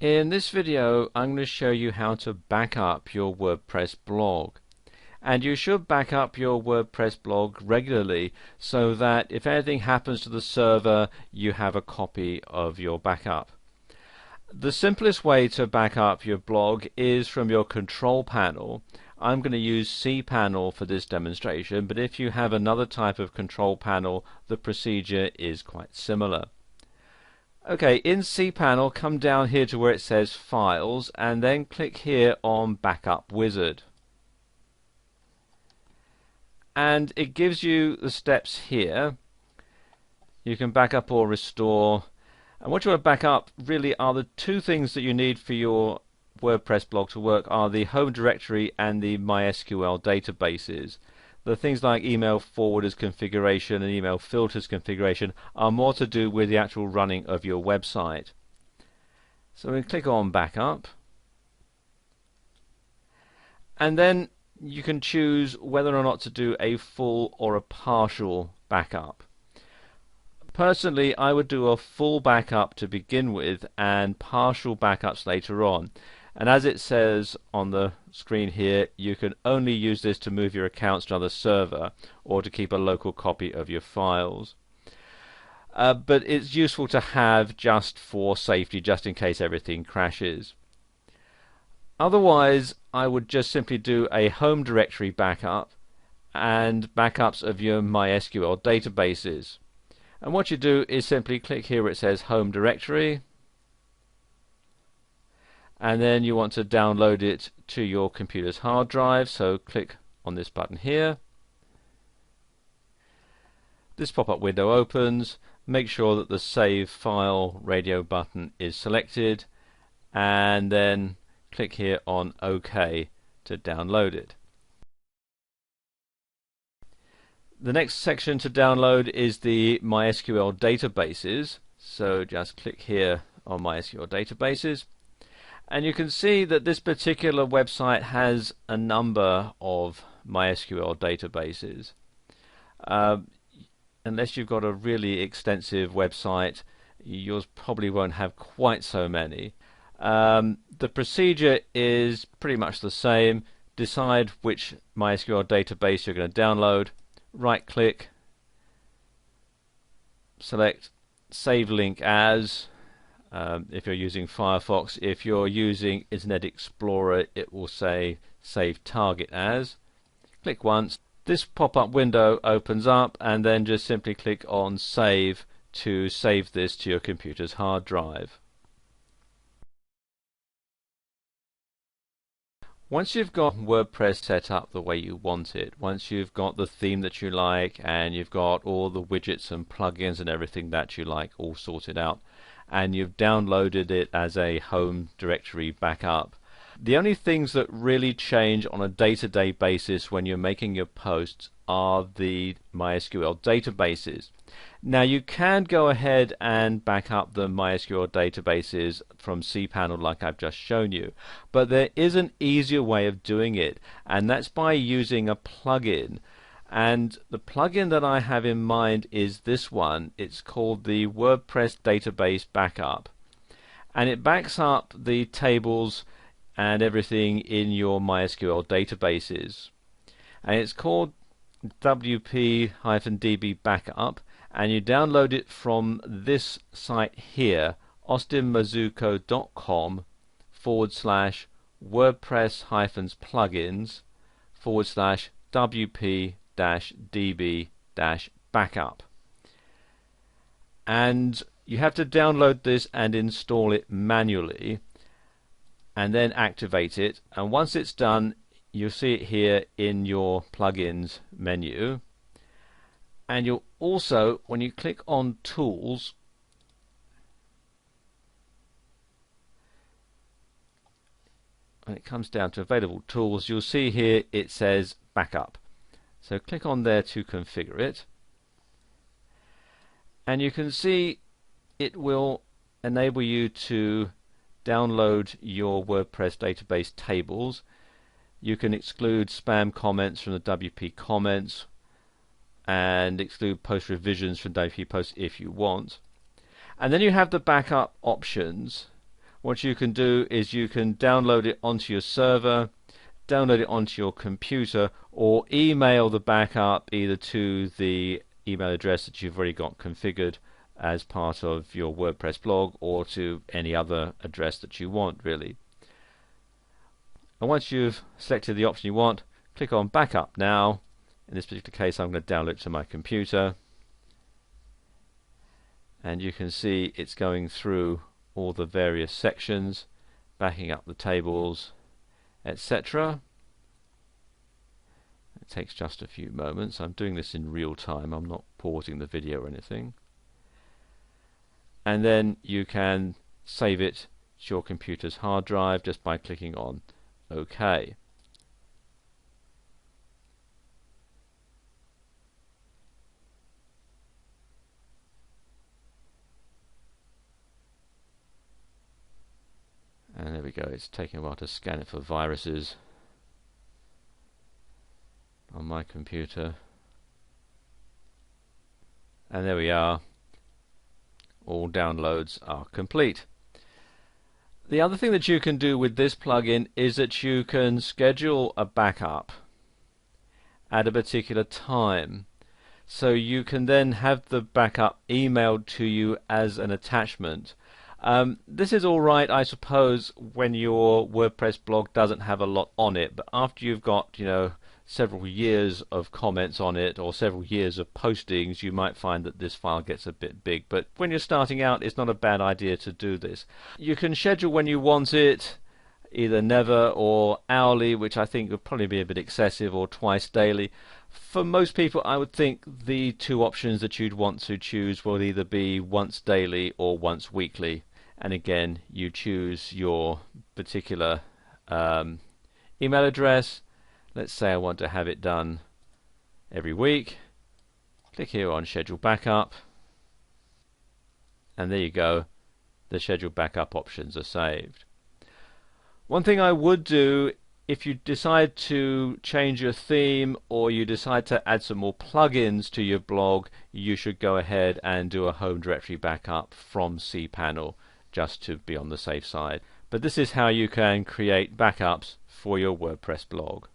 In this video, I'm going to show you how to back up your WordPress blog. And you should back up your WordPress blog regularly so that if anything happens to the server, you have a copy of your backup. The simplest way to back up your blog is from your control panel. I'm going to use cPanel for this demonstration, but if you have another type of control panel, the procedure is quite similar. Okay, in cPanel, come down here to where it says Files, and then click here on Backup Wizard. And it gives you the steps here. You can back up or restore. And what you want to back up really are the two things that you need for your WordPress blog to work are the home directory and the MySQL databases. The things like email forwarders configuration and email filters configuration are more to do with the actual running of your website. So we click on Backup, and then you can choose whether or not to do a full or a partial backup. Personally, I would do a full backup to begin with and partial backups later on. And as it says on the screen here, you can only use this to move your accounts to another server or to keep a local copy of your files. But it's useful to have just for safety, just in case everything crashes. Otherwise, I would just simply do a home directory backup and backups of your MySQL databases. And what you do is simply click here where it says home directory, and then you want to download it to your computer's hard drive, so click on this button here. This pop-up window opens. Make sure that the Save File Radio button is selected, and then click here on OK to download it. The next section to download is the MySQL databases, so just click here on MySQL databases. And you can see that this particular website has a number of MySQL databases. Unless you've got a really extensive website, yours probably won't have quite so many. The procedure is pretty much the same. Decide which MySQL database you're going to download. Right click, select Save Link As. If you're using Firefox. If you're using Internet Explorer, it will say Save Target As. Click once. This pop-up window opens up, and then just simply click on Save to save this to your computer's hard drive. Once you've got WordPress set up the way you want it, once you've got the theme that you like, and you've got all the widgets and plugins and everything that you like all sorted out, and you've downloaded it as a home directory backup, the only things that really change on a day-to-day basis when you're making your posts are the MySQL databases. Now you can go ahead and back up the MySQL databases from cPanel like I've just shown you, but there is an easier way of doing it, and that's by using a plugin. And the plugin that I have in mind is this one. It's called the WordPress Database Backup, and it backs up the tables and everything in your MySQL databases, and it's called WP-DB Backup, and you download it from this site here, austinmazzucco.com/WP-DB-backup. And you have to download this and install it manually, and then activate it. And once it's done, you'll see it here in your plugins menu. And you'll also, when you click on Tools, when it comes down to Available Tools, you'll see here it says Backup. So click on there to configure it. And you can see it will enable you to download your WordPress database tables. You can exclude spam comments from the WP comments and exclude post revisions from WP posts if you want. And then you have the backup options, what you can do is you can download it onto your server, download it onto your computer, or email the backup either to the email address that you've already got configured as part of your WordPress blog, or to any other address that you want, really. And once you've selected the option you want, click on Backup Now. In this particular case, I'm going to download it to my computer. And you can see it's going through all the various sections, backing up the tables, etc. It takes just a few moments. I'm doing this in real time. I'm not pausing the video or anything. And then you can save it to your computer's hard drive just by clicking on OK. And there we go, it's taking a while to scan it for viruses on my computer. And there we are, all downloads are complete. The other thing that you can do with this plugin is that you can schedule a backup at a particular time. So you can then have the backup emailed to you as an attachment. This is alright, I suppose, when your WordPress blog doesn't have a lot on it, but after you've got, several years of comments on it or several years of postings, you might find that this file gets a bit big. But when you're starting out, it's not a bad idea to do this. You can schedule when you want it, either never or hourly, which I think would probably be a bit excessive, or twice daily. For most people, I would think the two options that you'd want to choose will either be once daily or once weekly. And again, you choose your particular email address. Let's say I want to have it done every week. Click here on Schedule Backup. And there you go. The Schedule Backup options are saved. One thing I would do, if you decide to change your theme or you decide to add some more plugins to your blog, you should go ahead and do a home directory backup from cPanel, just to be on the safe side. But this is how you can create backups for your WordPress blog.